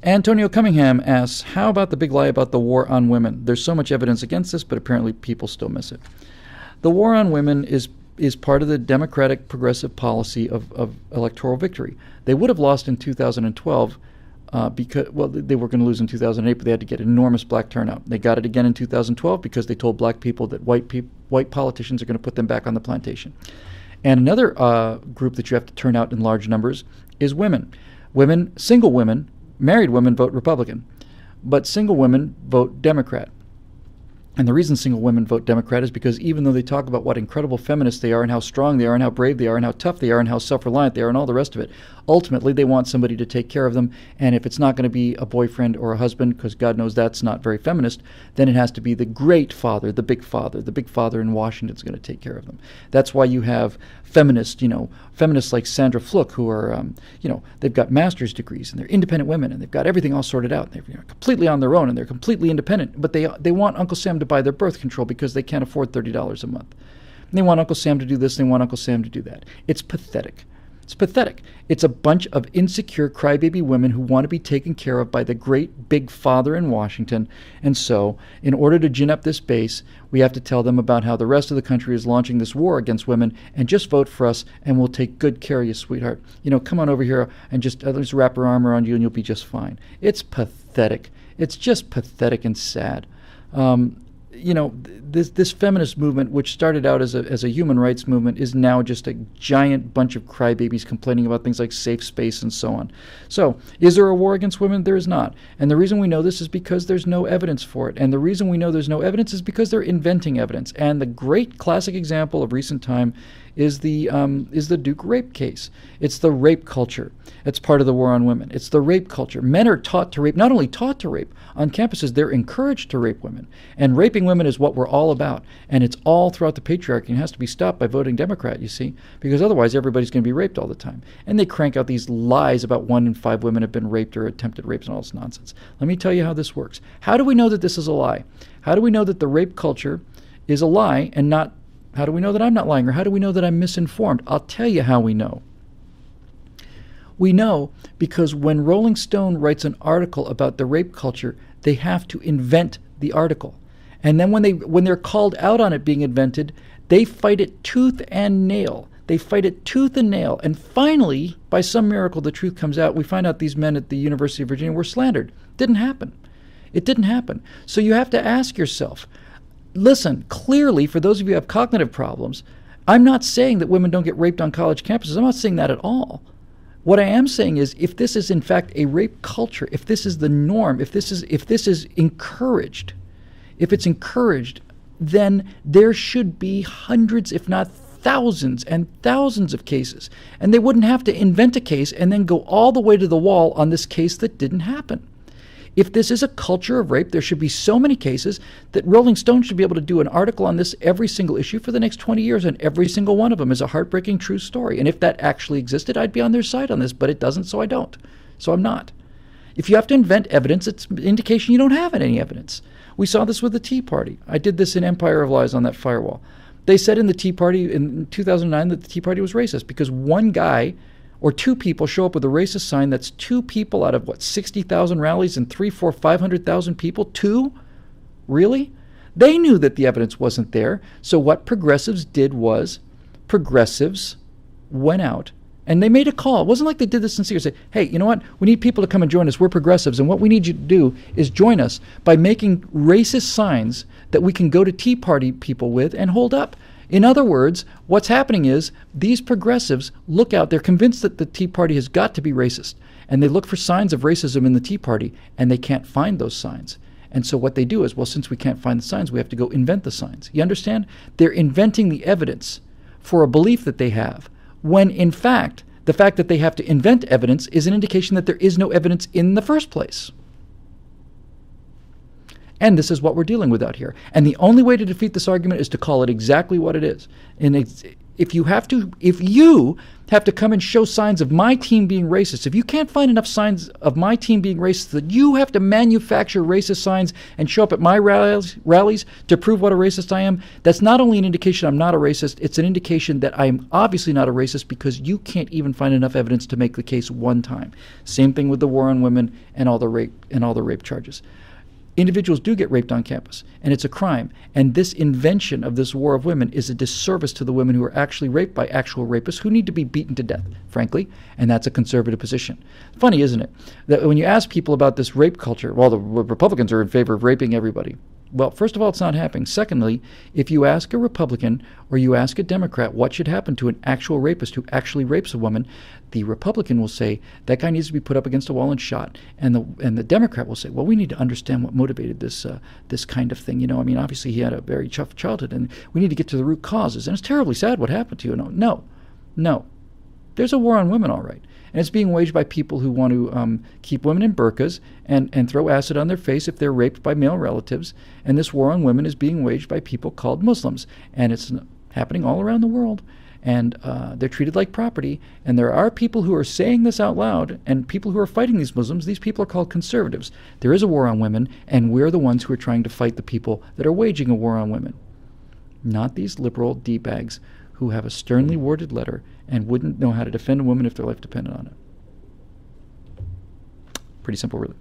Antonio Cunningham asks, how about the big lie about the war on women? There's so much evidence against this, but apparently people still miss it. The war on women is part of the Democratic progressive policy of electoral victory. They would have lost in 2012 because, well, they were going to lose in 2008, but they had to get enormous black turnout. They got it again in 2012 because they told black people that white politicians are going to put them back on the plantation. And another group that you have to turn out in large numbers is women. Single women, married women vote Republican, but single women vote Democrat. And the reason single women vote Democrat is because even though they talk about what incredible feminists they are and how strong they are and how brave they are and how tough they are and how self-reliant they are and all the rest of it, ultimately they want somebody to take care of them. And if it's not going to be a boyfriend or a husband, because God knows that's not very feminist, then it has to be the great father, the big father in Washington is going to take care of them. That's why you have feminists like Sandra Fluke, who are, they've got master's degrees and they're independent women and they've got everything all sorted out. They're completely on their own and they're completely independent, but they want Uncle Sam to buy their birth control because they can't afford $30 a month. And they want Uncle Sam to do this, they want Uncle Sam to do that. It's pathetic. It's pathetic. It's a bunch of insecure crybaby women who want to be taken care of by the great big father in Washington. And so, in order to gin up this base, we have to tell them about how the rest of the country is launching this war against women, and just vote for us and we'll take good care of you, sweetheart. Come on over here and just wrap our arm around you and you'll be just fine. It's pathetic. It's just pathetic and sad. This feminist movement, which started out as a human rights movement, is now just a giant bunch of crybabies complaining about things like safe space and so on. So, is there a war against women? There is not. And the reason we know this is because there's no evidence for it. And the reason we know there's no evidence is because they're inventing evidence. And the great classic example of recent time is the Duke rape case. It's the rape culture. It's part of the war on women. It's the rape culture. Men are taught to rape, not only taught to rape. On campuses, they're encouraged to rape women. And raping women is what we're all about. And it's all throughout the patriarchy and has to be stopped by voting Democrat, you see, because otherwise everybody's going to be raped all the time. And they crank out these lies about 1 in 5 women have been raped or attempted rapes and all this nonsense. Let me tell you how this works. How do we know that this is a lie? How do we know that the rape culture is a lie and not... How do we know that I'm not lying, or how do we know that I'm misinformed? I'll tell you how we know. We know because when Rolling Stone writes an article about the rape culture, they have to invent the article. And then when they're called out on it being invented, they fight it tooth and nail. They fight it tooth and nail. And finally, by some miracle, the truth comes out. We find out these men at the University of Virginia were slandered. Didn't happen. It didn't happen. So you have to ask yourself, listen, clearly, for those of you who have cognitive problems, I'm not saying that women don't get raped on college campuses. I'm not saying that at all. What I am saying is, if this is in fact a rape culture, if this is the norm, if this is encouraged, if it's encouraged, then there should be hundreds, if not thousands and thousands of cases. And they wouldn't have to invent a case and then go all the way to the wall on this case that didn't happen. If this is a culture of rape, there should be so many cases that Rolling Stone should be able to do an article on this every single issue for the next 20 years, and every single one of them is a heartbreaking true story. And if that actually existed, I'd be on their side on this, but it doesn't, so I don't. So I'm not. If you have to invent evidence, it's an indication you don't have any evidence. We saw this with the Tea Party. I did this in Empire of Lies on that firewall. They said in the Tea Party in 2009 that the Tea Party was racist because one guy or two people show up with a racist sign that's two people out of, 60,000 rallies and 500,000 people? Two? Really? They knew that the evidence wasn't there. So what progressives did was, progressives went out and they made a call. It wasn't like they did this sincere. Say, hey, you know what? We need people to come and join us. We're progressives. And what we need you to do is join us by making racist signs that we can go to Tea Party people with and hold up. In other words, what's happening is these progressives look out. They're convinced that the Tea Party has got to be racist. And they look for signs of racism in the Tea Party, and they can't find those signs. And so what they do is, well, since we can't find the signs, we have to go invent the signs. You understand? They're inventing the evidence for a belief that they have, when in fact, the fact that they have to invent evidence is an indication that there is no evidence in the first place. And this is what we're dealing with out here. And the only way to defeat this argument is to call it exactly what it is. And if you have to come and show signs of my team being racist, if you can't find enough signs of my team being racist that you have to manufacture racist signs and show up at my rallies to prove what a racist I am, that's not only an indication I'm not a racist, it's an indication that I'm obviously not a racist because you can't even find enough evidence to make the case one time. Same thing with the war on women and all the rape charges. Individuals do get raped on campus, and it's a crime. And this invention of this war of women is a disservice to the women who are actually raped by actual rapists who need to be beaten to death, frankly, and that's a conservative position. Funny, isn't it, that when you ask people about this rape culture, well, the Republicans are in favor of raping everybody. Well, first of all, it's not happening. Secondly, if you ask a Republican or you ask a Democrat what should happen to an actual rapist who actually rapes a woman, the Republican will say that guy needs to be put up against a wall and shot, and the Democrat will say, well, we need to understand what motivated this kind of thing. Obviously he had a very tough childhood, and we need to get to the root causes. And it's terribly sad what happened to you. No, there's a war on women, all right. And it's being waged by people who want to keep women in burqas and throw acid on their face if they're raped by male relatives. And this war on women is being waged by people called Muslims. And it's happening all around the world. And they're treated like property. And there are people who are saying this out loud, and people who are fighting these Muslims. These people are called conservatives. There is a war on women, and we're the ones who are trying to fight the people that are waging a war on women. Not these liberal D-bags who have a sternly worded letter and wouldn't know how to defend a woman if their life depended on it. Pretty simple, really.